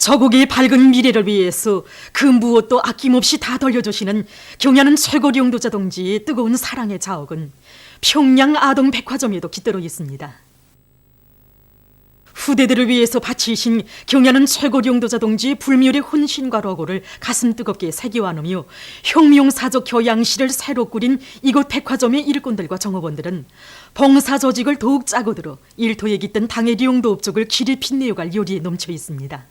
저국의 밝은 미래를 위해서 그 무엇도 아낌없이 다 돌려주시는 경야는 최고 용도자 동지의 뜨거운 사랑의 자옥은 평양 아동 백화점에도 깃들어 있습니다. 후대들을 위해서 바치신 경야는 최고 용도자 동지의 불멸의 혼신과 로고를 가슴 뜨겁게 새겨안으며 혁명사적 교양실을 새로 꾸린 이곳 백화점의 일꾼들과 정업원들은 봉사 조직을 더욱 짜고 들어 일터에 깃든 당의 용도 업적을 길이 빛내어갈 요리에 넘쳐 있습니다.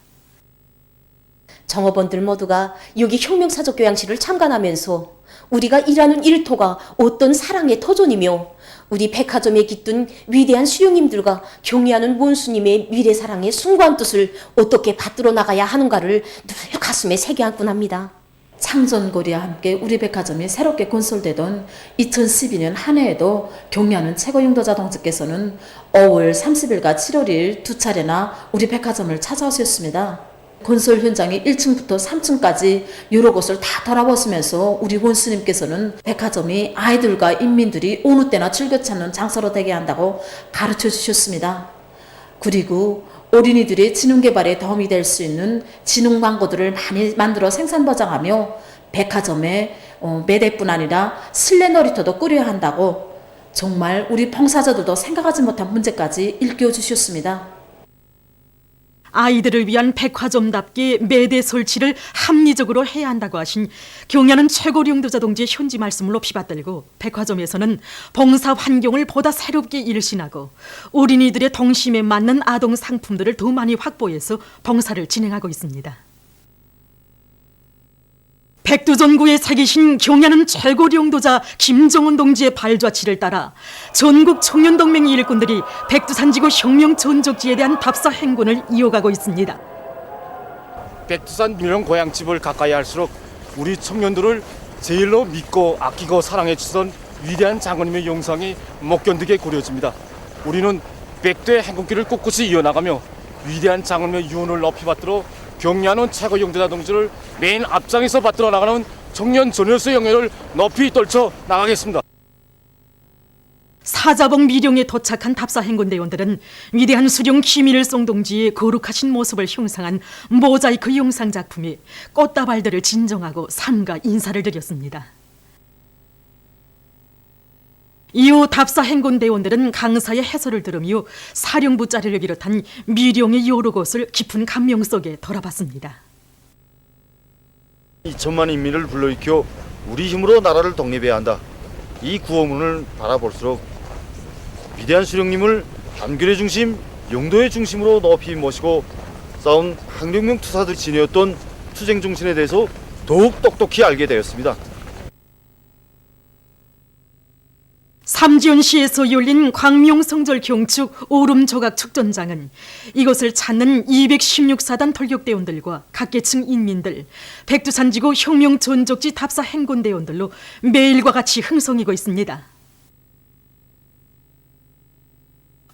정업원들 모두가 여기 혁명사적 교양실을 참관하면서 우리가 일하는 일터가 어떤 사랑의 터전이며 우리 백화점에 깃든 위대한 수령님들과 경애하는 원수님의 미래사랑의 숭고한 뜻을 어떻게 받들어 나가야 하는가를 늘 가슴에 새겨안곤 합니다. 창전거리와 함께 우리 백화점이 새롭게 건설되던 2012년 한 해에도 경애하는 최고용도자 동지께서는 5월 30일과 7월 2일 두 차례나 우리 백화점을 찾아오셨습니다. 건설 현장의 1층부터 3층까지 여러 곳을 다 돌아보시면서 우리 원수님께서는 백화점이 아이들과 인민들이 어느 때나 즐겨 찾는 장소로 되게 한다고 가르쳐 주셨습니다. 그리고 어린이들의 지능 개발에 도움이 될 수 있는 지능 광고들을 많이 만들어 생산 보장하며 백화점에 매대뿐 아니라 실내 놀이터도 꾸려야 한다고 정말 우리 봉사자들도 생각하지 못한 문제까지 일깨워 주셨습니다. 아이들을 위한 백화점답게 매대 설치를 합리적으로 해야 한다고 하신 경야는 최고 용도자 동지의 현지 말씀을 높이 받들고 백화점에서는 봉사 환경을 보다 새롭게 일신하고 어린이들의 동심에 맞는 아동 상품들을 더 많이 확보해서 봉사를 진행하고 있습니다. 백두전구에 새기신 경야는 최고 용도자 김정은 동지의 발자취를 따라 전국 청년동맹 일꾼들이 백두산지구 혁명 전적지에 대한 답사 행군을 이어가고 있습니다. 백두산 유명 고향집을 가까이 할수록 우리 청년들을 제일로 믿고 아끼고 사랑해 주던 위대한 장군님의 영상이 못 견디게 그려집니다. 우리는 백두의 행군길을 꿋꿋이 이어나가며 위대한 장군님의 유언을 높이 받들어 경야는 최고 용도자 동지를 메인 앞장에서 받들어 나가는 청년 전열수 영예를 높이 떨쳐 나가겠습니다. 사자봉 미령에 도착한 답사 행군대원들은 위대한 수령 김일성 동지의 거룩하신 모습을 형상한 모자이크 영상 작품에 꽃다발들을 진정하고 삼가 인사를 드렸습니다. 이후 답사 행군대원들은 강사의 해설을 들으며 사령부 자리를 비롯한 미령의 여러 곳을 깊은 감명 속에 돌아봤습니다. 2천만 인민을 불러일으켜 우리 힘으로 나라를 독립해야 한다. 이 구호문을 바라볼수록 위대한 수령님을 단결의 중심, 영도의 중심으로 높이 모시고 싸운 항명명 투사들이 지녀왔던 투쟁 정신에 대해서 더욱 똑똑히 알게 되었습니다. 삼지연시에서 열린 광명성절 경축 오름조각 축전장은 이것을 찾는 216사단 돌격대원들과 각계층 인민들, 백두산지구 혁명 전적지 답사 행군대원들로 매일과 같이 흥성이고 있습니다.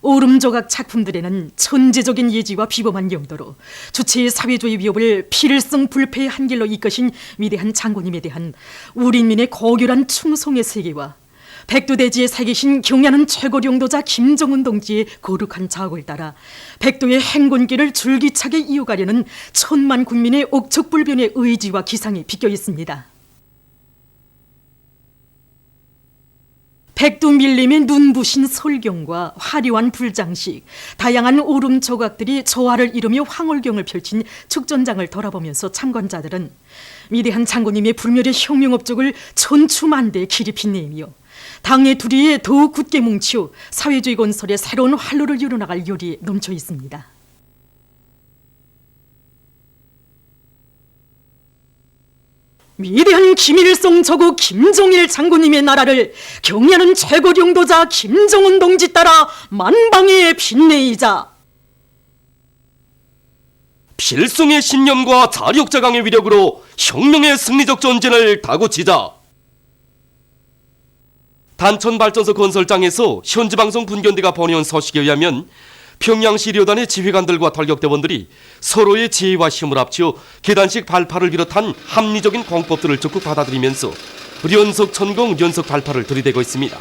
오름조각 작품들에는 천재적인 예지와 비범한 용도로 주체의 사회주의 위협을 필성 불패의 한길로 이끄신 위대한 장군님에 대한 우리 인민의 고결한 충성의 세계와 백두대지에 새기신 경야는 최고 용도자 김정은 동지의 거룩한 자옥을 따라 백두의 행군길을 줄기차게 이어가려는 천만 국민의 옥축불변의 의지와 기상이 비껴 있습니다. 백두 밀림의 눈부신 설경과 화려한 불장식, 다양한 오름 조각들이 조화를 이루며 황홀경을 펼친 축전장을 돌아보면서 참관자들은 위대한 장군님의 불멸의 혁명 업적을 천추만대에 길이 빛내며 당의 두리에 더욱 굳게 뭉쳐 사회주의 건설의 새로운 활로를 이뤄나갈 요리에 넘쳐 있습니다. 위대한 김일성 저고 김정일 장군님의 나라를 경야는 최고 용도자 김정은 동지 따라 만방에 빛내이자 필승의 신념과 자력자강의 위력으로 혁명의 승리적 전진을 다구치자. 단천발전소 건설장에서 현지방송 분견대가 보내온 소식에 의하면 평양시 료단의 지휘관들과 돌격대원들이 서로의 지혜와 힘을 합쳐 계단식 발파를 비롯한 합리적인 공법들을 적극 받아들이면서 연속 천공, 연속 발파를 들이대고 있습니다.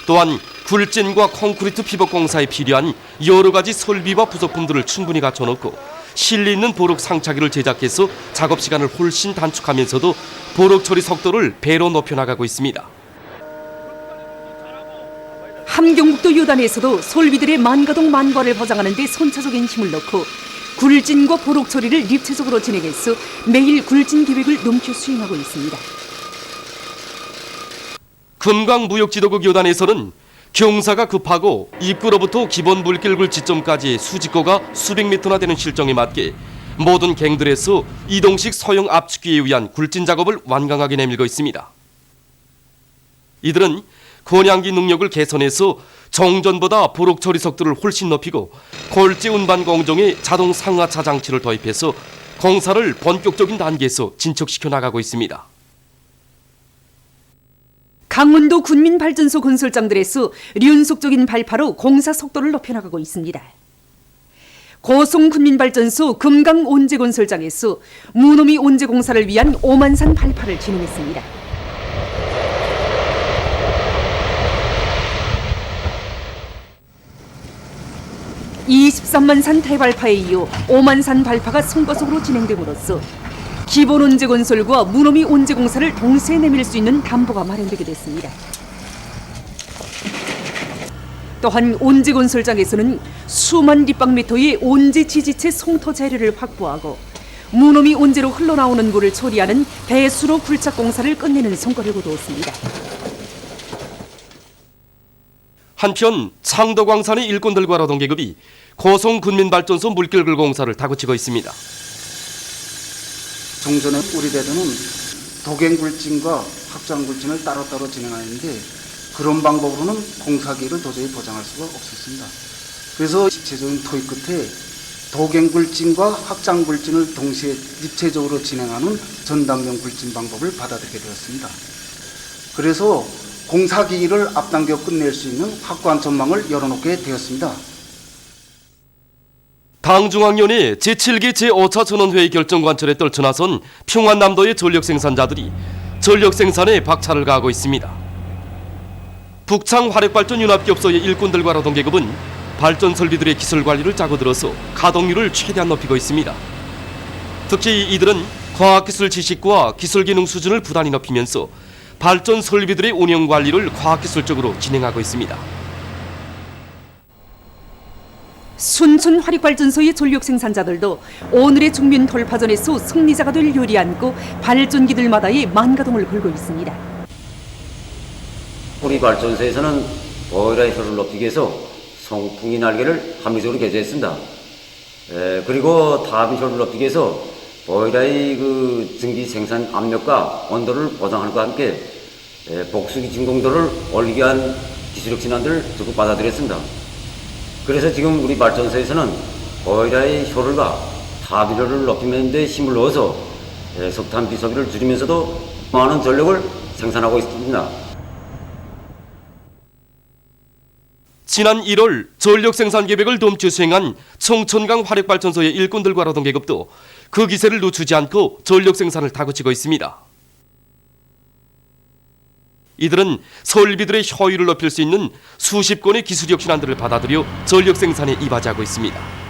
또한 굴진과 콘크리트 피복 공사에 필요한 여러 가지 설비와 부속품들을 충분히 갖춰놓고 실리 있는 보록 상차기를 제작해서 작업 시간을 훨씬 단축하면서도 보록 처리 속도를 배로 높여나가고 있습니다. 함경북도 요단에서도 솔비들의 만가동 만과를 보장하는 데 선차적인 힘을 넣고 굴진과 보록 처리를 입체적으로 진행해서 매일 굴진 계획을 넘겨 수행하고 있습니다. 금강무역지도국 요단에서는 경사가 급하고 입구로부터 기본 물길 굴지점까지의 수직고가 수백 미터나 되는 실정에 맞게 모든 갱들에서 이동식 소형 압축기에 의한 굴진 작업을 완강하게 내밀고 있습니다. 이들은 권양기 능력을 개선해서 정전보다 보록 처리 속도를 훨씬 높이고 골재 운반 공정에 자동 상하차 장치를 도입해서 공사를 본격적인 단계에서 진척시켜 나가고 있습니다. 강원도 군민발전소 건설장들에서 연속적인 발파로 공사 속도를 높여나가고 있습니다. 고송 군민발전소 금강 온재건설장에서 무노미 온재공사를 위한 오만산 발파를 진행했습니다. 23만 산 대발파에 이어 5만 산 발파가 송과속으로 진행됨으로써 기본 온재 건설과 무노미 온재 공사를 동시에 내밀 수 있는 담보가 마련되게 됐습니다. 또한 온재 건설장에서는 수만立方미터의 온재 지지체 송토 재료를 확보하고 무노미 온재로 흘러나오는 물을 처리하는 배수로 굴착 공사를 끝내는 성과를 거두었습니다. 한편 창덕광산의 일꾼들과 노동계급이 고송군민발전소 물길글 공사를 다그치고 있습니다. 종전에 우리 대도는 도갱굴진과 확장굴진을 따로따로 진행하는데 그런 방법으로는 공사기를 도저히 보장할 수가 없었습니다. 그래서 집체적인 토의 끝에 도갱굴진과 확장굴진을 동시에 입체적으로 진행하는 전담형 굴진 방법을 받아들이게 되었습니다. 그래서 공사기를 앞당겨 끝낼 수 있는 확고한 전망을 열어놓게 되었습니다. 당중앙위원회 제7기 제5차 전원회의 결정관철에 떨쳐나선 평안남도의 전력생산자들이 전력생산에 박차를 가하고 있습니다. 북창화력발전융합기업소의 일꾼들과 노동계급은 발전 설비들의 기술 관리를 짜고 들어서 가동률을 최대한 높이고 있습니다. 특히 이들은 과학기술 지식과 기술기능 수준을 부단히 높이면서 발전 설비들의 운영 관리를 과학기술적으로 진행하고 있습니다. 순천 화력발전소의 전력 생산자들도 오늘의 중면 돌파전에서 승리자가 될 요리 안고 발전기들마다의 만가동을 걸고 있습니다. 우리 발전소에서는 보일러의 효율을 높이기 위해서 송풍기 날개를 합리적으로 개조했습니다. 그리고 타압 효율을 높이기 위해서 보일러의 증기 생산 압력과 온도를 보장하는 것과 함께 복수기 진공도를 올리기 위한 기술력 진안들을 적극 받아들였습니다. 그래서 지금 우리 발전소에서는 보일러의 효율과 타압 효율을 높이는 데 힘을 넣어서 석탄 비소비를 줄이면서도 많은 전력을 생산하고 있습니다. 지난 1월 전력 생산 계획을 넘쳐 수행한 청천강 화력발전소의 일꾼들과 노동계급도 그 기세를 늦추지 않고 전력 생산을 다그치고 있습니다. 이들은 설비들의 효율을 높일 수 있는 수십 건의 기술력 신안들을 받아들여 전력 생산에 이바지하고 있습니다.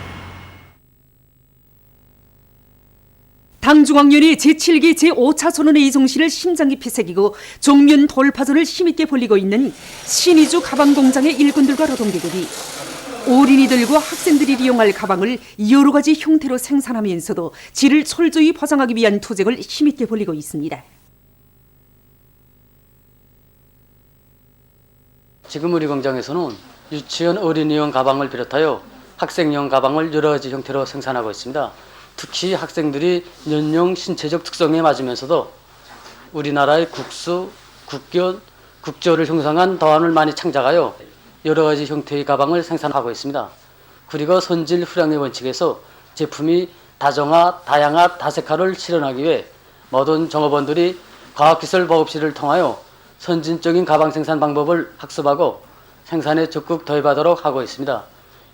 당중앙위원회 제7기 제5차 전원회의 정시를 심장 깊이 새기고 정면 돌파전을 힘있게 벌리고 있는 신의주 가방공장의 일꾼들과 노동계급이 어린이들과 학생들이 이용할 가방을 여러 가지 형태로 생산하면서도 질을 철저히 보장하기 위한 투쟁을 힘있게 벌리고 있습니다. 지금 우리 공장에서는 유치원 어린이용 가방을 비롯하여 학생용 가방을 여러 가지 형태로 생산하고 있습니다. 특히 학생들이 연령 신체적 특성에 맞으면서도 우리나라의 국수, 국견, 국조를 형성한 도안을 많이 창작하여 여러 가지 형태의 가방을 생산하고 있습니다. 그리고 선질 후량의 원칙에서 제품이 다정화, 다양화, 다색화를 실현하기 위해 모든 종업원들이 과학기술 보급실을 통하여 선진적인 가방 생산 방법을 학습하고 생산에 적극 도입하도록 하고 있습니다.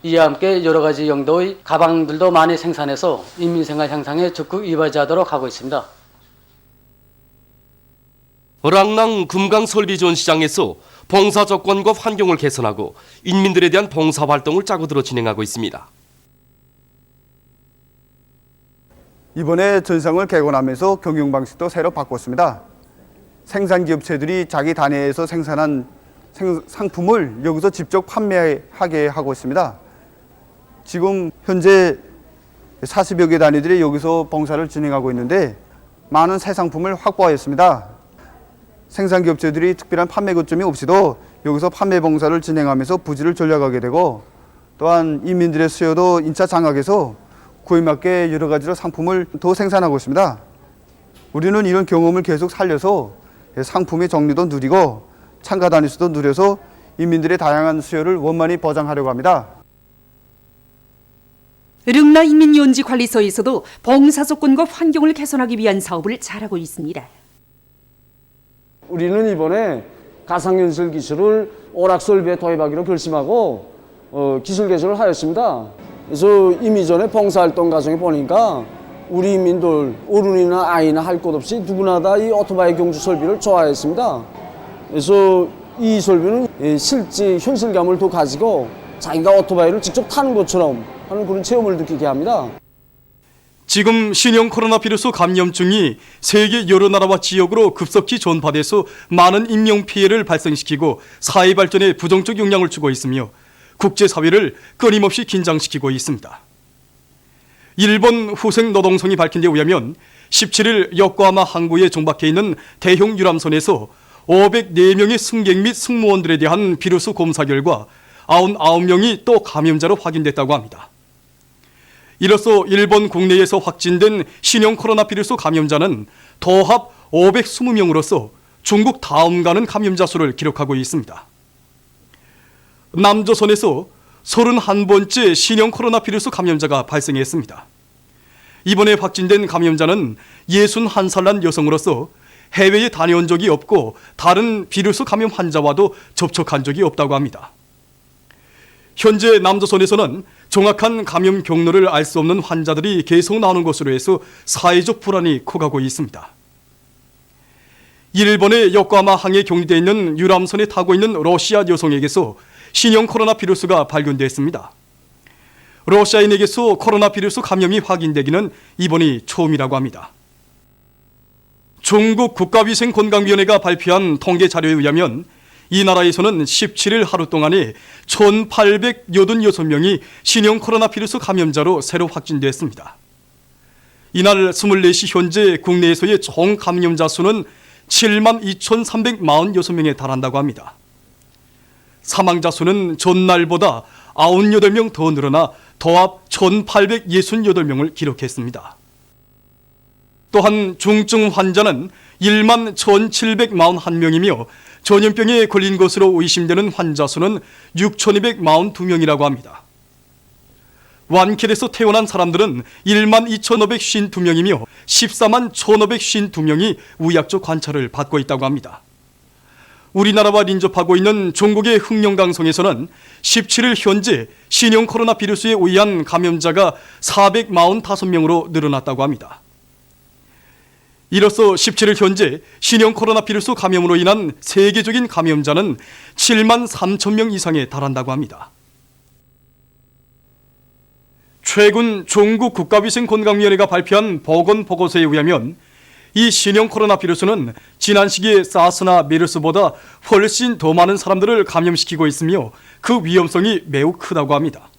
이와 함께 여러 가지 용도의 가방들도 많이 생산해서 인민생활 향상에 적극 이바지하도록 하고 있습니다. 랑랑 금강설비지원시장에서 봉사 조건과 환경을 개선하고 인민들에 대한 봉사 활동을 짜고 들어 진행하고 있습니다. 이번에 전상을 개건하면서 경영 방식도 새로 바꿨습니다. 생산기업체들이 자기 단위에서 생산한 상품을 여기서 직접 판매하게 하고 있습니다. 지금 현재 40여 개 단위들이 여기서 봉사를 진행하고 있는데 많은 새 상품을 확보하였습니다. 생산기업체들이 특별한 판매 거점이 없이도 여기서 판매 봉사를 진행하면서 부지를 전략하게 되고, 또한 인민들의 수요도 인차 장악해서 그에 맞게 여러 가지로 상품을 더 생산하고 있습니다. 우리는 이런 경험을 계속 살려서 상품의 정리도 누리고 참가 단위 수도 누려서 인민들의 다양한 수요를 원만히 보장하려고 합니다. 릉라 인민연지관리소에서도 봉사 조건과 환경을 개선하기 위한 사업을 잘하고 있습니다. 우리는 이번에 가상현실 기술을 오락설비에 도입하기로 결심하고 기술 개조를 하였습니다. 그래서 이미 전에 봉사활동 과정에 보니까 우리 인민들, 어른이나 아이나 할 것 없이 누구나 다 이 오토바이 경주 설비를 좋아했습니다. 그래서 이 설비는 실제 현실감을 더 가지고 자기가 오토바이를 직접 타는 것처럼 하는 그런 체험을 느끼게 합니다. 지금 신형 코로나 바이러스 감염증이 세계 여러 나라와 지역으로 급속히 전파돼서 많은 인명 피해를 발생시키고 사회 발전에 부정적 영향을 주고 있으며 국제사회를 끊임없이 긴장시키고 있습니다. 일본 후생 노동성이 밝힌 데 의하면 17일 요코하마 항구에 정박해 있는 대형 유람선에서 504명의 승객 및 승무원들에 대한 비루스 검사 결과 99명이 또 감염자로 확인됐다고 합니다. 이로써 일본 국내에서 확진된 신형 코로나 바이러스 감염자는 도합 520명으로서 중국 다음 가는 감염자 수를 기록하고 있습니다. 남조선에서 31번째 신형 코로나 바이러스 감염자가 발생했습니다. 이번에 확진된 감염자는 61살 난 여성으로서 해외에 다녀온 적이 없고 다른 바이러스 감염 환자와도 접촉한 적이 없다고 합니다. 현재 남조선에서는 정확한 감염 경로를 알 수 없는 환자들이 계속 나오는 것으로 해서 사회적 불안이 커가고 있습니다. 일본의 요코하마 항에 격리되어 있는 유람선에 타고 있는 러시아 여성에게서 신형 코로나 바이러스가 발견됐습니다. 러시아인에게서 코로나 바이러스 감염이 확인되기는 이번이 처음이라고 합니다. 중국 국가위생건강위원회가 발표한 통계 자료에 의하면 이 나라에서는 17일 하루 동안에 1,886명이 신형 코로나 바이러스 감염자로 새로 확진됐습니다. 이날 24시 현재 국내에서의 총 감염자 수는 72,346명에 달한다고 합니다. 사망자 수는 전날보다 98명 더 늘어나 도합 1,868명을 기록했습니다. 또한 중증 환자는 11,741명이며 전염병에 걸린 것으로 의심되는 환자 수는 6,242명이라고 합니다. 완쾌돼서 퇴원한 사람들은 12,552명이며 141,552명이 의학적 관찰을 받고 있다고 합니다. 우리나라와 인접하고 있는 중국의 흑룡강성에서는 17일 현재 신형 코로나 바이러스에 의한 감염자가 445명으로 늘어났다고 합니다. 이로써 17일 현재 신형 코로나 바이러스 감염으로 인한 세계적인 감염자는 7만 3천 명 이상에 달한다고 합니다. 최근 중국 국가위생건강위원회가 발표한 보건보고서에 의하면 이 신형 코로나 바이러스는 지난 시기에 사스나 메르스보다 훨씬 더 많은 사람들을 감염시키고 있으며 그 위험성이 매우 크다고 합니다.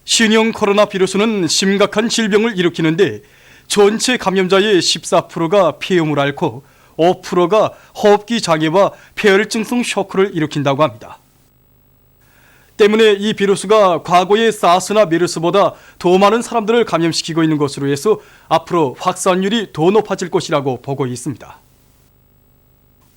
신형 코로나 바이러스는 심각한 질병을 일으키는데 전체 감염자의 14%가 폐렴을 앓고 5%가 호흡기 장애와 폐혈증성 쇼크를 일으킨다고 합니다. 때문에 이 바이러스가 과거의 사스나 메르스보다 더 많은 사람들을 감염시키고 있는 것으로 해서 앞으로 확산율이 더 높아질 것이라고 보고 있습니다.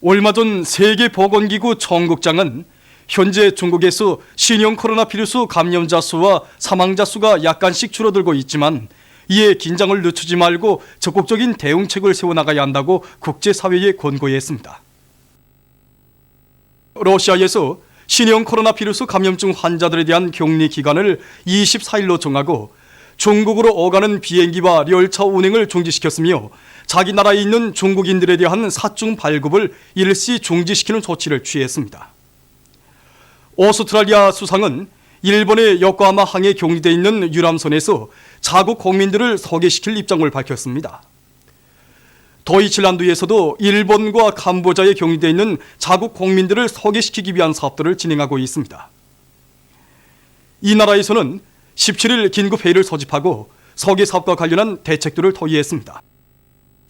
얼마 전 세계보건기구 총국장은 현재 중국에서 신형 코로나 바이러스 감염자 수와 사망자 수가 약간씩 줄어들고 있지만 이에 긴장을 늦추지 말고 적극적인 대응책을 세워나가야 한다고 국제사회에 권고했습니다. 러시아에서 신형 코로나 바이러스 감염증 환자들에 대한 격리 기간을 24일로 정하고 중국으로 오가는 비행기와 열차 운행을 중지시켰으며 자기 나라에 있는 중국인들에 대한 사증 발급을 일시 중지시키는 조치를 취했습니다. 오스트랄리아 수상은 일본의 요코하마 항에 격리되어 있는 유람선에서 자국 국민들을 소개시킬 입장을 밝혔습니다. 도이칠란드에서도 일본과 캄보자에 격리되어 있는 자국 국민들을 소개시키기 위한 사업들을 진행하고 있습니다. 이 나라에서는 17일 긴급회의를 소집하고 소개 사업과 관련한 대책들을 토의했습니다.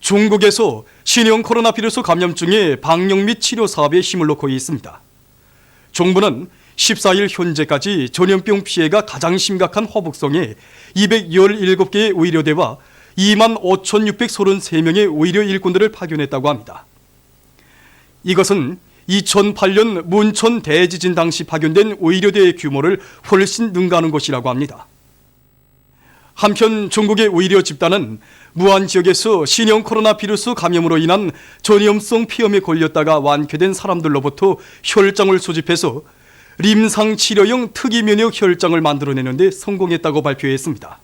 중국에서 신형 코로나 바이러스 감염증의 방역 및 치료 사업에 힘을 놓고 있습니다. 정부는 14일 현재까지 전염병 피해가 가장 심각한 허북성에 217개의 의료대와 25,633명의 의료 일꾼들을 파견했다고 합니다. 이것은 2008년 문천 대지진 당시 파견된 의료대의 규모를 훨씬 능가하는 것이라고 합니다. 한편 중국의 의료 집단은 무안 지역에서 신형 코로나 바이러스 감염으로 인한 전염성 폐렴에 걸렸다가 완쾌된 사람들로부터 혈장을 수집해서 림상 치료용 특이 면역 혈장을 만들어내는 데 성공했다고 발표했습니다.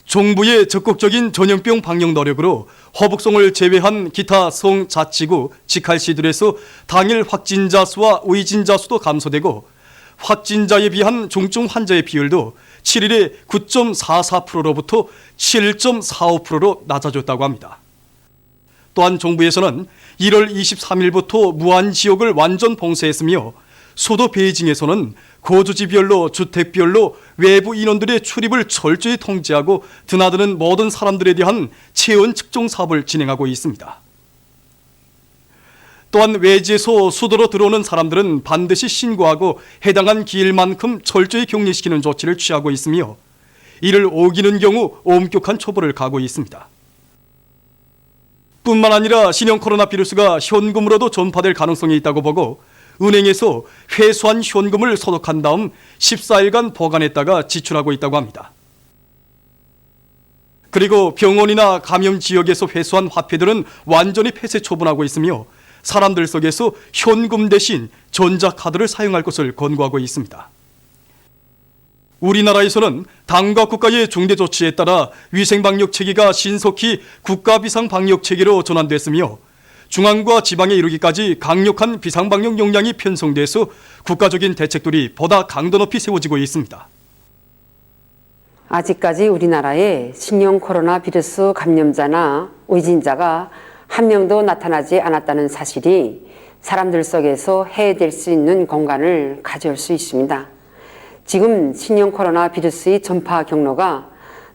정부의 적극적인 전염병 방역 노력으로 허북성을 제외한 기타 성자치구, 직할시들에서 당일 확진자 수와 의진자 수도 감소되고 확진자에 비한 중증 환자의 비율도 7일에 9.44%로부터 7.45%로 낮아졌다고 합니다. 또한 정부에서는 1월 23일부터 무안 지역을 완전 봉쇄했으며 수도 베이징에서는 거주지별로 주택별로 외부 인원들의 출입을 철저히 통제하고 드나드는 모든 사람들에 대한 체온 측정 사업을 진행하고 있습니다. 또한 외지에서 수도로 들어오는 사람들은 반드시 신고하고 해당한 기일만큼 철저히 격리시키는 조치를 취하고 있으며 이를 어기는 경우 엄격한 처벌을 가하고 있습니다. 뿐만 아니라 신형 코로나 바이러스가 현금으로도 전파될 가능성이 있다고 보고 은행에서 회수한 현금을 소독한 다음 14일간 보관했다가 지출하고 있다고 합니다. 그리고 병원이나 감염 지역에서 회수한 화폐들은 완전히 폐쇄 처분하고 있으며 사람들 속에서 현금 대신 전자카드를 사용할 것을 권고하고 있습니다. 우리나라에서는 당과 국가의 중대 조치에 따라 위생방역 체계가 신속히 국가 비상방역 체계로 전환됐으며 중앙과 지방에 이르기까지 강력한 비상방역 역량이 편성돼서 국가적인 대책들이 보다 강도 높이 세워지고 있습니다. 아직까지 우리나라에 신형 코로나 바이러스 감염자나 의진자가 한 명도 나타나지 않았다는 사실이 사람들 속에서 해될 수 있는 공간을 가져올 수 있습니다. 지금 신형 코로나 바이러스의 전파 경로가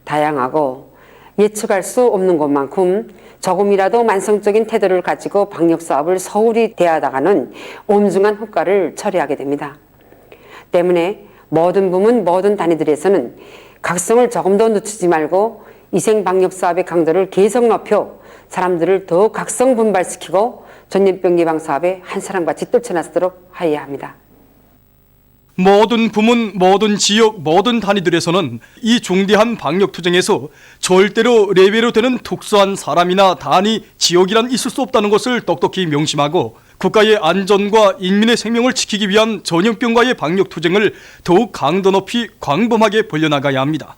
다양하고 예측할 수 없는 것만큼 조금이라도 만성적인 태도를 가지고 방역 사업을 소홀히 대하다가는 엄중한 효과를 초래하게 됩니다. 때문에 모든 부문, 모든 단위들에서는 각성을 조금도 늦추지 말고 위생 방역 사업의 강도를 계속 높여 사람들을 더 각성 분발시키고 전염병 예방 사업에 한 사람같이 떨쳐나서도록 하여야 합니다. 모든 부문, 모든 지역, 모든 단위들에서는 이 중대한 방역 투쟁에서 절대로 레벨로 되는 특수한 사람이나 단위, 지역이란 있을 수 없다는 것을 똑똑히 명심하고 국가의 안전과 인민의 생명을 지키기 위한 전염병과의 방역 투쟁을 더욱 강도 높이 광범하게 벌려나가야 합니다.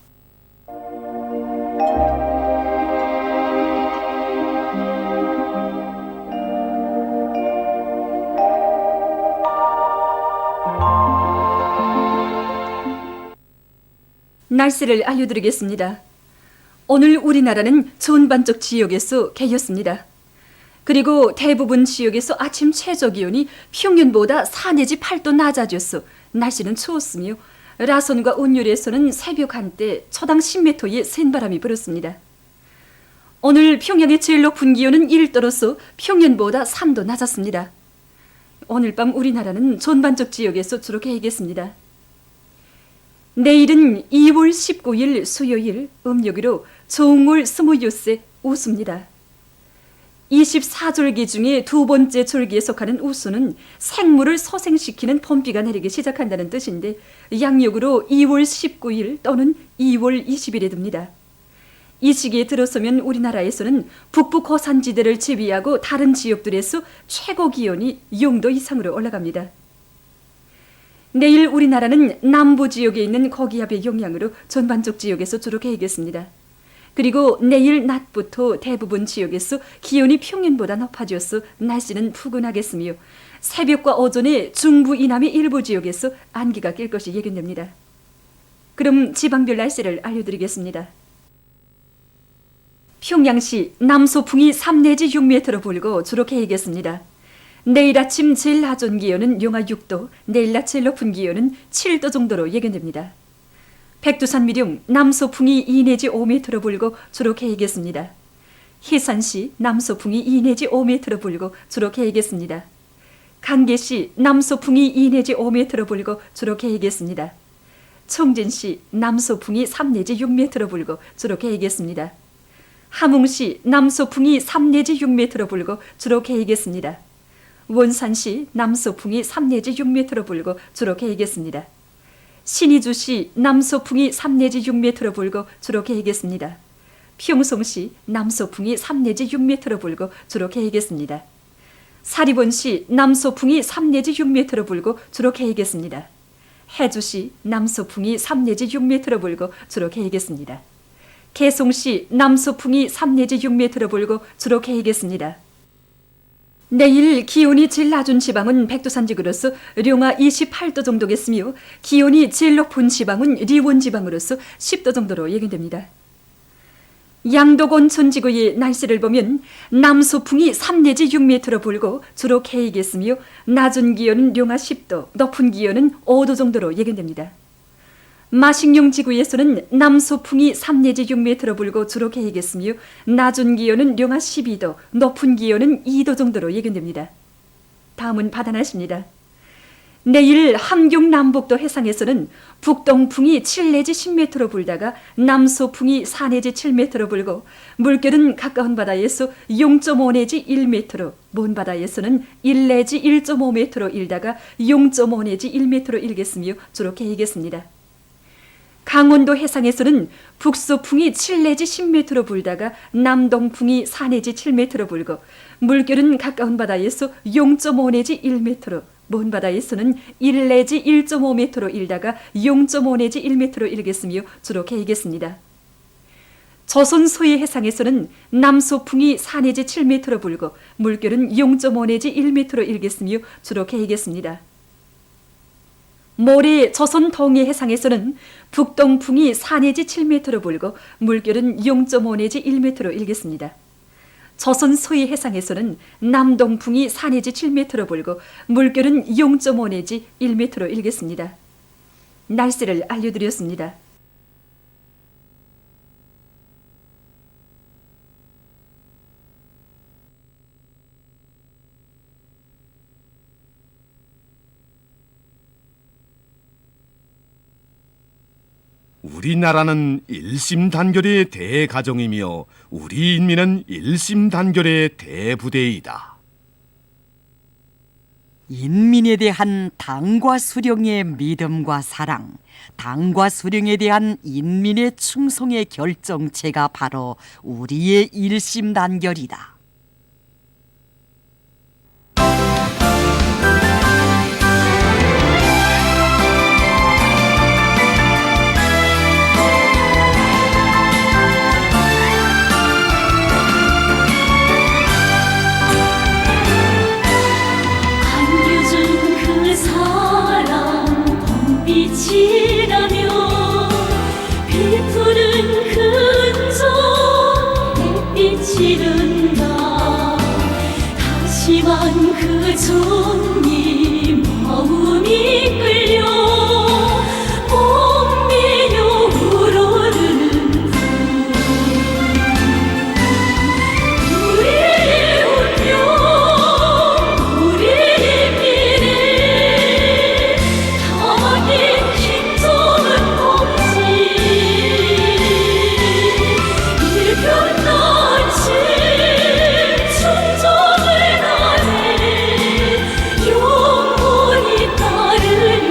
날씨를 알려드리겠습니다. 오늘 우리나라는 전반적 지역에서 개였습니다. 그리고 대부분 지역에서 아침 최저기온이 평년보다 4 내지 8도 낮아졌어 날씨는 추웠으며 라선과 온율에서는 새벽 한때 초당 10m의 센 바람이 불었습니다. 오늘 평양의 제일 높은 기온은 1도로서 평년보다 3도 낮았습니다. 오늘 밤 우리나라는 전반적 지역에서 주로 개겠습니다. 내일은 2월 19일 수요일 음력으로 정월 26세 우수입니다. 24절기 중에 두 번째 절기에 속하는 우수는 생물을 소생시키는 봄비가 내리기 시작한다는 뜻인데 양력으로 2월 19일 또는 2월 20일에 듭니다. 이 시기에 들어서면 우리나라에서는 북부 고산지대를 제외하고 다른 지역들에서 최고 기온이 0도 이상으로 올라갑니다. 내일 우리나라는 남부 지역에 있는 고기압의 영향으로 전반적 지역에서 주로 개겠습니다. 그리고 내일 낮부터 대부분 지역에서 기온이 평년보다 높아져서 날씨는 푸근하겠으며 새벽과 오전에 중부 이남의 일부 지역에서 안개가 낄 것이 예견됩니다. 그럼 지방별 날씨를 알려드리겠습니다. 평양시 남소풍이 3 내지 6m 불고 주로 개이겠습니다. 내일 아침 제일 낮은 기온은 영하 6도, 내일 낮 제일 높은 기온은 7도 정도로 예견됩니다. 백두산 미령 남소풍이 2 내지 5m 불고 주로 개이겠습니다. 해산시 남소풍이 2 내지 5m 불고 주로 개이겠습니다. 강계시 남소풍이 2 내지 5m 불고 주로 개이겠습니다. 청진시 남소풍이 3 내지 6m 불고 주로 개이겠습니다. 함흥시 남소풍이 3 내지 6m 불고 주로 개이겠습니다. 원산시 남소풍이 3 내지 6m 불고 주로 개이겠습니다. 신의주시 남소풍이 3 내지 6m 불고 주로 개이겠습니다. 평송시 남소풍이 3 내지 6m 불고 주로 개이겠습니다. 사리본시 남소풍이 3 내지 6m 불고 주로 개이겠습니다. 해주시 남소풍이 3 내지 6m 불고 주로 개이겠습니다. 개송시 남소풍이 3 내지 6m 불고 주로 개이겠습니다. 내일 기온이 제일 낮은 지방은 백두산 지구로서 룡화 28도 정도겠으며 기온이 제일 높은 지방은 리원 지방으로서 10도 정도로 예견됩니다. 양덕 전지구의 날씨를 보면 남소풍이 3 내지 6m 불고 주로 개이겠으며 낮은 기온은 룡화 10도, 높은 기온은 5도 정도로 예견됩니다. 마식령 지구에서는 남소풍이 3 내지 6m 불고 주로 개이겠으며 낮은 기온은 룡화 12도, 높은 기온은 2도 정도로 예견됩니다. 다음은 바다 날씨입니다. 내일 함경 남북도 해상에서는 북동풍이 7 내지 10m로 불다가 남소풍이 4 내지 7m로 불고 물결은 가까운 바다에서 0.5 내지 1m로, 먼 바다에서는 1 내지 1.5m로 일다가 0.5 내지 1m로 일겠으며 주로 개이겠습니다. 강원도 해상에서는 북서풍이 7 내지 10m로 불다가 남동풍이 4 내지 7m로 불고 물결은 가까운 바다에서 0.5 내지 1m로, 먼 바다에서는 1 내지 1.5m로 일다가 0.5 내지 1m로 일겠으며 주로 개이겠습니다. 조선 서해 해상에서는 남소풍이 4 내지 7m로 불고 물결은 0.5 내지 1m로 일겠으며 주로 개이겠습니다. 모레 조선 동해 해상에서는 북동풍이 4 내지 7m로 불고 물결은 0.5 내지 1m로 일겠습니다. 조선 서해 해상에서는 남동풍이 4 내지 7m로 불고 물결은 0.5 내지 1m로 일겠습니다. 날씨를 알려드렸습니다. 우리나라는 일심단결의 대가정이며 우리 인민은 일심단결의 대부대이다. 인민에 대한 당과 수령의 믿음과 사랑, 당과 수령에 대한 인민의 충성의 결정체가 바로 우리의 일심단결이다. 빛이라며 비푸는 근정 햇빛이 든다. 다시만 그 정이 마음이 끌려 봄비며 우러르는 우리의 운명 우리의 미래 담아긴 충정을 다해 영원히 따르리.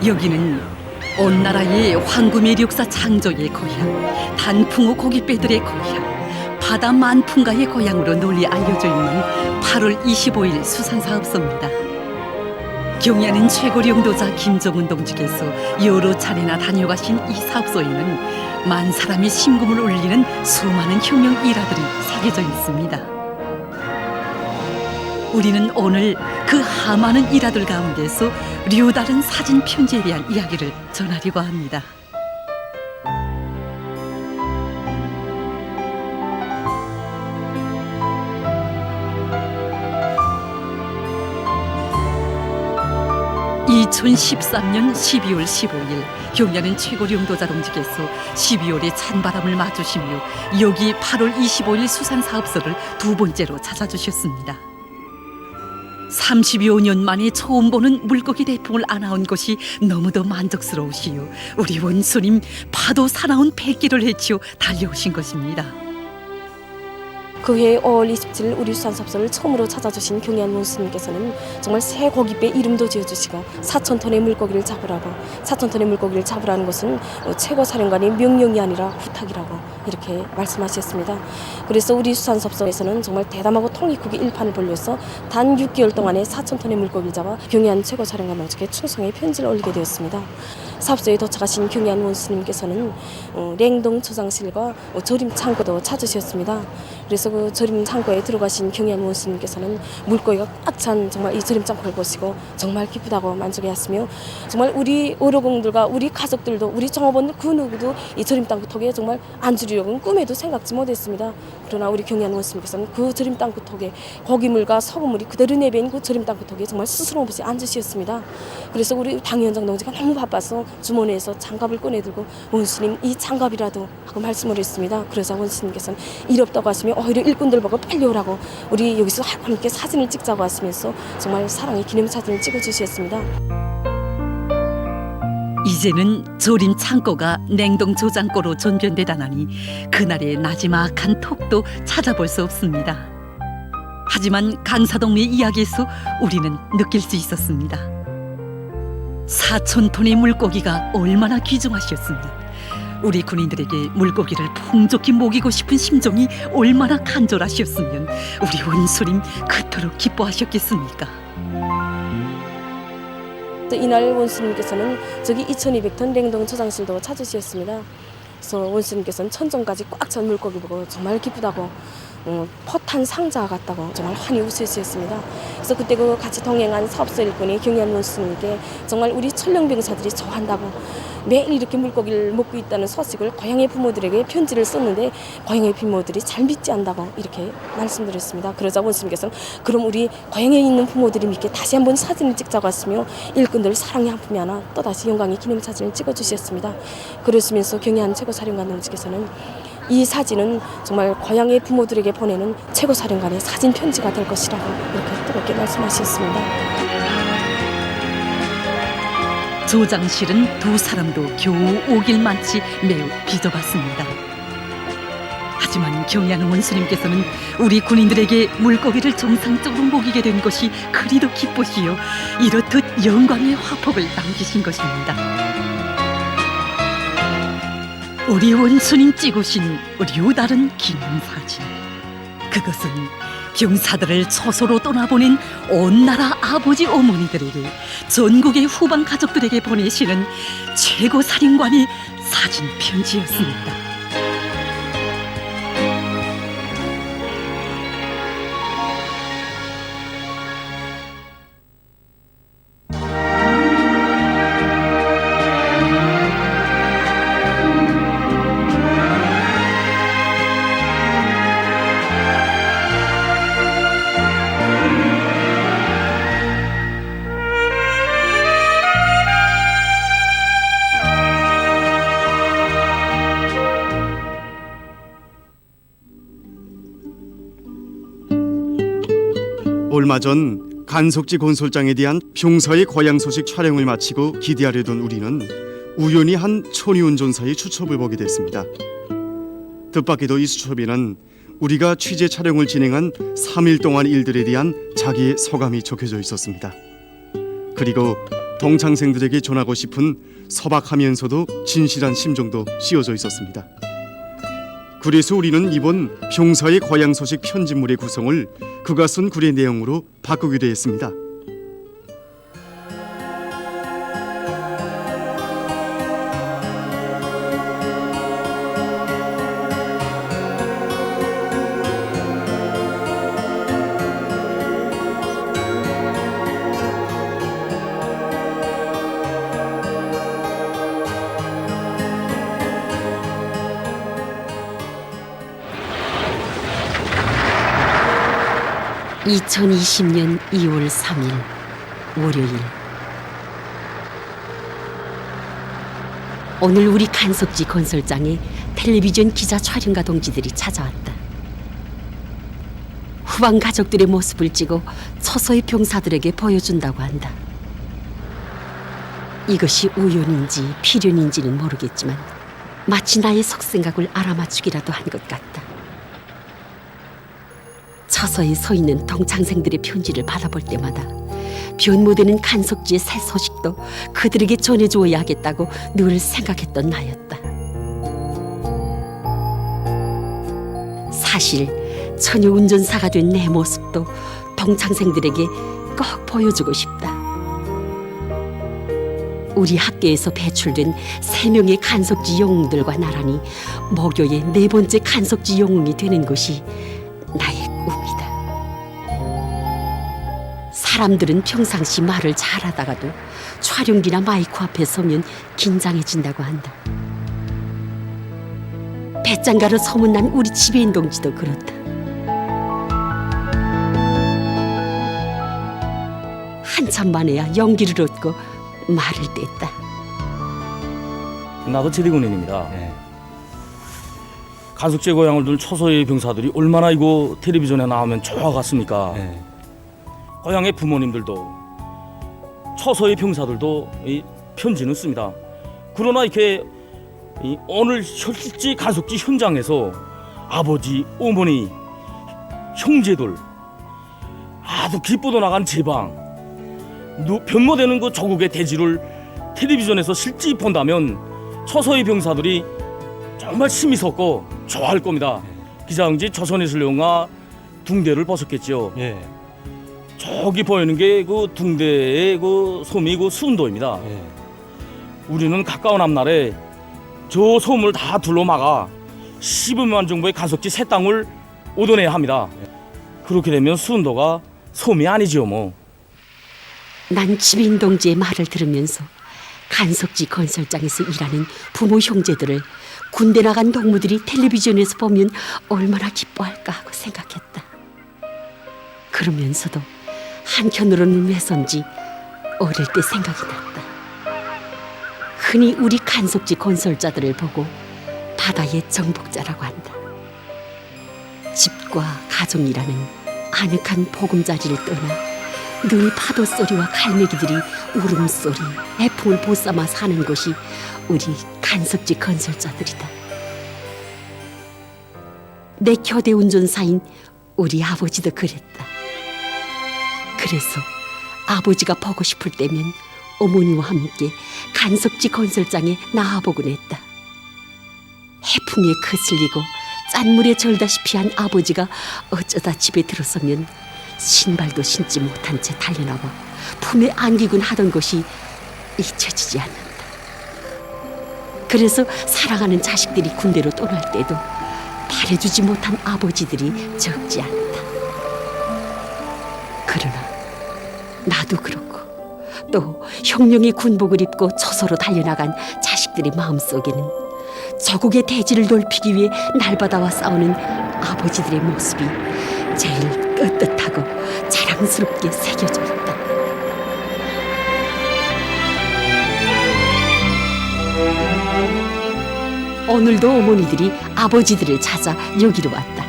여기는 온 나라의 황금의력사 창조의 고향, 단풍호 고깃배들의 고향, 바다 만풍가의 고향으로 널리 알려져 있는 8월 25일 수산사업소입니다. 경야는 최고 영도자 김정은 동지께서 여러 차례나 다녀가신 이 사업소에는 만 사람이 심금을 울리는 수많은 혁명 일화들이 새겨져 있습니다. 우리는 오늘 그 하많은 일화들 가운데서 류다른 사진 편지에 대한 이야기를 전하려고 합니다. (2013년 12월 15일) 경야는 최고 영도자 동지께서 12월의 찬바람을 맞으시며 여기 8월 25일 수산사업소를 두 번째로 찾아주셨습니다. 30여 년 만에 처음 보는 물고기 대풍을 안아온 것이 너무도 만족스러우시오. 우리 원수님 파도 사나운 백기를 헤치어 달려오신 것입니다. 그해 5월 27일 우리 수산사업소를 처음으로 찾아주신 경희안 원수님께서는 정말 새 고깃배 이름도 지어주시고 4,000톤의 물고기를 잡으라고, 4,000톤의 물고기를 잡으라는 것은 최고 사령관의 명령이 아니라 부탁이라고 이렇게 말씀하셨습니다. 그래서 우리 수산사업소에서는 정말 대담하고 통익국의 일판을 벌려서 단 6개월 동안에 4,000톤의 물고기를 잡아 경희안 최고 사령관 동지께 충성의 편지를 올리게 되었습니다. 사업소에 도착하신 경희안 원수님께서는 냉동 저장실과 절임 창고도 찾으셨습니다. 그래서 그 절임 창고에 들어가신 경희안 원수님께서는 물고기가 꽉 찬 정말 이 절임 창고를 보시고 정말 기쁘다고 만족해하시며, 정말 우리 어르공들과 우리 가족들도 우리 종업원 그 누구도 이 절임 땅구톡에 정말 앉으려고는 꿈에도 생각지 못했습니다. 그러나 우리 경희안 원수님께서는 그 절임 땅구톡에 고기물과 소금물이 그대로 내배인 그 절임 땅구톡에 정말 스스럼 없이 앉으셨습니다. 그래서 우리 당위원장 동지가 너무 바빠서 주머니에서 장갑을 꺼내들고 원수님 이 장갑이라도 하고 말씀을 했습니다. 그러자 원수님께서는 일 없다고 하시며 오히려 일꾼들 보고 빨리 오라고 우리 여기서 함께 사진을 찍자고 하시면서 정말 사랑의 기념사진을 찍어주셨습니다. 이제는 절임 창고가 냉동 저장고로 전변되다나니 그날의 나지막한 톡도 찾아볼 수 없습니다. 하지만 강사동의 이야기에서 우리는 느낄 수 있었습니다. 4,000톤의 물고기가 얼마나 귀중하셨습니다. 우리 군인들에게 물고기를 풍족히 먹이고 싶은 심정이 얼마나 간절하셨으면 우리 원수님 그토록 기뻐하셨겠습니까? 이날 원수님께서는 저기 2,200톤 냉동 저장실도 찾으셨습니다. 그래서 원수님께서는 천정까지 꽉 찬 물고기 보고 정말 기쁘다고, 포탄 상자 같다고 정말 환히 웃으셨습니다. 그래서 그때 그 같이 동행한 사업소 일꾼이 경희안 원수님께 정말 우리 천령병사들이 좋아한다고, 매일 이렇게 물고기를 먹고 있다는 소식을 고향의 부모들에게 편지를 썼는데 고향의 부모들이 잘 믿지 않는다고 이렇게 말씀드렸습니다. 그러자 원수님께서는 그럼 우리 고향에 있는 부모들이 믿게 다시 한번 사진을 찍자고 하시며 일꾼들 사랑의 한 품이 하나 또다시 영광의 기념사진을 찍어주셨습니다. 그러시면서 경희안 최고사령관 동지께서는 이 사진은 정말 고향의 부모들에게 보내는 최고사령관의 사진 편지가 될 것이라고 이렇게 뜨겁게 말씀하셨습니다. 저장실은 두 사람도 겨우 오길 만치 매우 빚어봤습니다. 하지만 경희안 원수님께서는 우리 군인들에게 물고기를 정상적으로 먹이게 된 것이 그리도 기쁘시요 이렇듯 영광의 화폭을 남기신 것입니다. 우리 원수님 찍으신 류다른 기념사진, 그것은 병사들을 처소로 떠나보낸 온 나라 아버지 어머니들에게, 전국의 후방 가족들에게 보내시는 최고 사령관의 사진 편지였습니다. 얼마 전 간석지 건설장에 대한 병사의 고향 소식 촬영을 마치고 기대하려던 우리는 우연히 한 천의운전사의 추첩을 보게 됐습니다. 뜻밖에도 이 수첩에는 우리가 취재 촬영을 진행한 3일 동안 일들에 대한 자기의 소감이 적혀져 있었습니다. 그리고 동창생들에게 전하고 싶은 서박하면서도 진실한 심정도 씌워져 있었습니다. 그래서 우리는 이번 병사의 거양 소식 편집물의 구성을 그가 쓴 글의 내용으로 바꾸기로 했습니다. (2020년 2월 3일) 월요일. 오늘 우리 간석지 건설장에 텔레비전 기자 촬영가 동지들이 찾아왔다. 후방 가족들의 모습을 찍어 처소의 병사들에게 보여준다고 한다. 이것이 우연인지 필연인지는 모르겠지만 마치 나의 속생각을 알아맞추기라도 한 것 같다. 처서에 서 있는 동창생들의 편지를 받아볼 때마다 변모되는 간석지의 새 소식도 그들에게 전해주어야 하겠다고 늘 생각했던 나였다. 사실 처녀 운전사가 된 내 모습도 동창생들에게 꼭 보여주고 싶다. 우리 학교에서 배출된 3명의 간석지 영웅들과 나란히 모교의 4번째 간석지 영웅이 되는 것이 나의 꿈이다. 사람들은 평상시 말을 잘하다가도 촬영기나 마이크 앞에 서면 긴장해진다고 한다. 배짱가로 소문난 우리 지배인 동지도 그렇다. 한참 만에야 용기를 얻고 말을 뗐다. 나도 지리군인입니다. 간석지의 고향을 둔 처소의 병사들이 얼마나 이거 텔레비전에 나오면 좋아갔습니까? 고향의 부모님들도 처소의 병사들도 이 편지는 씁니다. 그러나 이렇게 오늘 실제 간석지 현장에서 아버지, 어머니, 형제들 아주 기쁘도 나간 제방 변모되는 그 조국의 대지를 텔레비전에서 실제 본다면 처소의 병사들이 정말 심이 섰고 좋아할 겁니다. 기장지 조선예술 영화 둥대를 벗었겠죠. 저기 보이는 게 그 둥대의 그 섬이 그 수운도입니다. 우리는 가까운 앞날에 저 섬을 다 둘러막아 15만 정도의 간석지 새 땅을 얻어내야 합니다. 그렇게 되면 수운도가 섬이 아니지요 뭐. 난 지배인 동지의 말을 들으면서 간석지 건설장에서 일하는 부모 형제들을 군대 나간 동무들이 텔레비전에서 보면 얼마나 기뻐할까 하고 생각했다. 그러면서도 한편으로는 왜선지 어릴 때 생각이 났다. 흔히 우리 간석지 건설자들을 보고 바다의 정복자라고 한다. 집과 가정이라는 아늑한 보금자리를 떠나 늘 파도 소리와 갈매기들이 울음소리, 해풍을 보쌈아 사는 곳이 우리 간석지 건설자들이다. 내 교대 운전사인 우리 아버지도 그랬다. 그래서 아버지가 보고 싶을 때면 어머니와 함께 간석지 건설장에 나와보곤 했다. 해풍에 거슬리고 짠물에 절다시피 한 아버지가 어쩌다 집에 들어서면 신발도 신지 못한 채 달려나와 품에 안기곤 하던 것이 잊혀지지 않는다. 그래서 사랑하는 자식들이 군대로 떠날 때도 바래주지 못한 아버지들이 적지 않다. 그러나 나도 그렇고 또 혁명의 군복을 입고 처소로 달려나간 자식들의 마음속에는 조국의 대지를 넓히기 위해 날바다와 싸우는 아버지들의 모습이 제일 떳떳하고 자랑스럽게 새겨져 있다. 오늘도 어머니들이 아버지들을 찾아 여기로 왔다.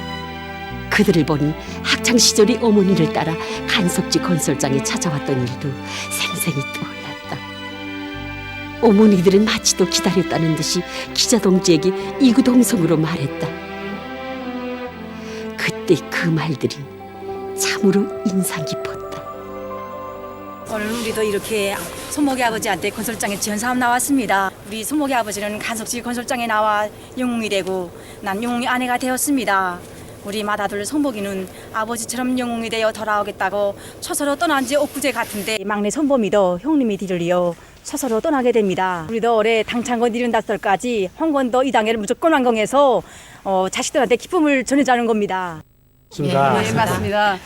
그들을 보니 학창시절의 어머니를 따라 간석지 건설장에 찾아왔던 일도 생생히 떠올랐다. 어머니들은 마치도 기다렸다는 듯이 기자 동지에게 이구동성으로 말했다. 그때 그 말들이 참으로 인상 깊었다. 오늘 우리도 이렇게 손목이 아버지한테 건설장에 지원 사업 나왔습니다. 우리 손목이 아버지는 간석지 건설장에 나와 영웅이 되고 난 영웅이 아내가 되었습니다. 우리 맏아들 손복이는 아버지처럼 영웅이 되어 돌아오겠다고 처서로 떠난 지 엊그제 같은데 막내 손범이도 형님이 뒤를 이어 처서로 떠나게 됩니다. 우리도 올해 당창건 75살까지 황건도 이 당회를 무조건 완공해서 자식들한테 기쁨을 전해자는 겁니다. 네, 맞습니다.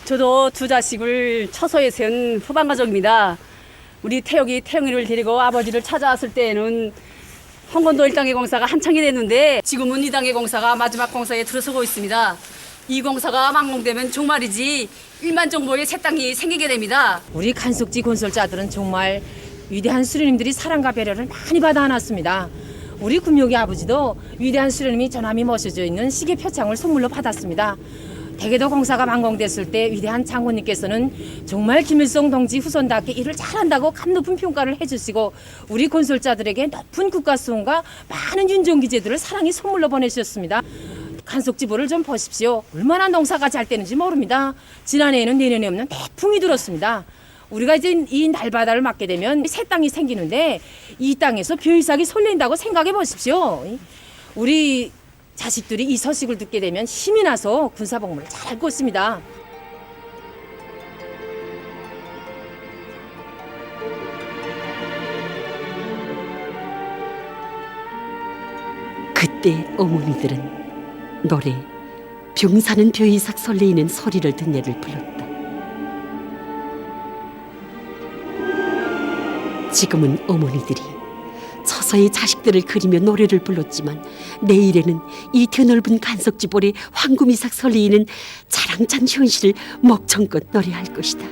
저도 두 자식을 처소에 세운 후반 가족입니다. 우리 태영이를 데리고 아버지를 찾아왔을 때에는 황건도 1단계 공사가 한창이 됐는데 지금은 2단계 공사가 마지막 공사에 들어서고 있습니다. 이 공사가 완공되면 종말이지 1만 정도의 새 땅이 생기게 됩니다. 우리 간속지 건설자들은 정말 위대한 수령님들이 사랑과 배려를 많이 받아놨습니다. 우리 금욕의 아버지도 위대한 수령님이 전함이 모셔져 있는 시계 표창을 선물로 받았습니다. 대개도 공사가 완공됐을 때 위대한 장군님께서는 정말 김일성 동지 후손답게 일을 잘한다고 감 높은 평가를 해주시고 우리 건설자들에게 높은 국가수원과 많은 윤종기제들을 사랑이 선물로 보내주셨습니다. 간속지보를 좀 보십시오. 얼마나 농사가 잘 되는지 모릅니다. 지난해에는 내년에 없는 태풍이 들었습니다. 우리가 이제 이 날바다를 맞게 되면 새 땅이 생기는데 이 땅에서 벼이삭이 설렌다고 생각해 보십시오. 우리 자식들이 이 소식을 듣게 되면 힘이 나서 군사복무를 잘 꽂습니다. 그때 어머니들은 노래 병사는 벼이삭 설레이는 소리를 듣네를 불렀다. 지금은 어머니들이 서서히 자식들을 그리며 노래를 불렀지만 내일에는 이 드넓은 간석지볼에 황금이삭 설레이는 자랑찬 현실을 먹청껏 노래할 것이다.